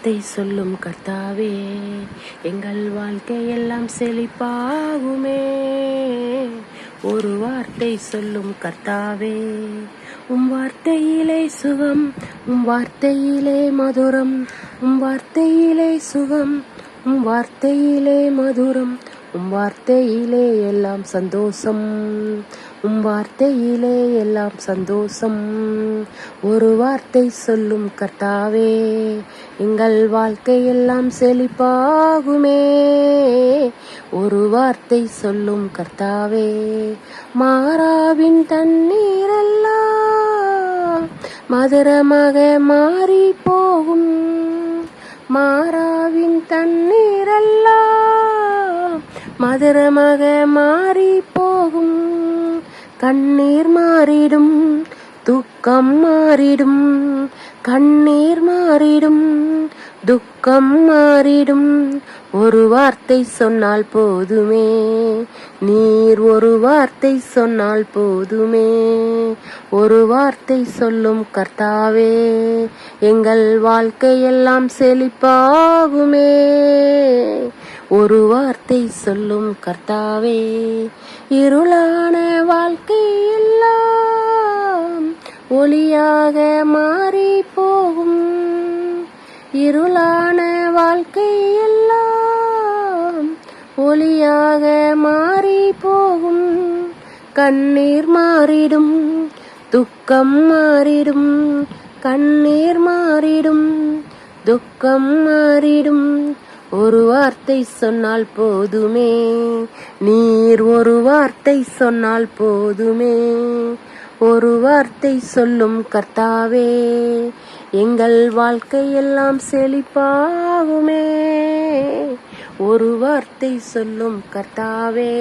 வார்த்தை சொல்லும் கர்த்தாவே, எங்கள் வாழ்க்கையெல்லாம் செழிப்பாகுமே. ஒரு வார்த்தை சொல்லும் கர்த்தாவே, உம் வார்த்தையிலே சுகம், உம் வார்த்தையிலே மதுரம், உம் வார்த்தையிலே சுகம், உம் வார்த்தையிலே மதுரம், உம் வார்த்தையிலே எல்லாம் சந்தோஷம், உம் வார்த்தையிலே எல்லாம் சந்தோஷம். ஒரு வார்த்தை சொல்லும் கர்த்தாவே, எங்கள் வாழ்க்கையெல்லாம் செழிப்பாகுமே. ஒரு வார்த்தை சொல்லும் கர்த்தாவே, மாறாவின் தண்ணீரெல்லாம் மதுரமாக மாறி போகும். மாறாவின் தண்ணீரெல்லாம் மதுரமாக மாறி போகும். கண்ணீர் மாறிடும், துக்கம் மாறிடும், கண்ணீர் மாறிடும், துக்கம் மாறிடும். ஒரு வார்த்தை சொன்னால் போதுமே, நீர் ஒரு வார்த்தை சொன்னால் போதுமே. ஒரு வார்த்தை சொல்லும் கர்த்தாவே, எங்கள் வாழ்க்கையெல்லாம் செழிப்பாகுமே. ஒரு வார்த்தை சொல்லும் கர்த்தாவே, இருளான வாழ்க்கையெல்லாம் ஒளியாக மாறி போகும். இருளான வாழ்க்கையெல்லாம் ஒளியாக மாறி போகும். கண்ணீர் மாறிடும், துக்கம் மாறிடும், கண்ணீர் மாறிடும், துக்கம் மாறிடும். ஒரு வார்த்தை சொன்னால் போதுமே, நீர் ஒரு வார்த்தை சொன்னால் போதுமே. ஒரு வார்த்தை சொல்லும் கர்த்தாவே, எங்கள் வாழ்க்கையெல்லாம் செழிப்பாகுமே. ஒரு வார்த்தை சொல்லும் கர்த்தாவே.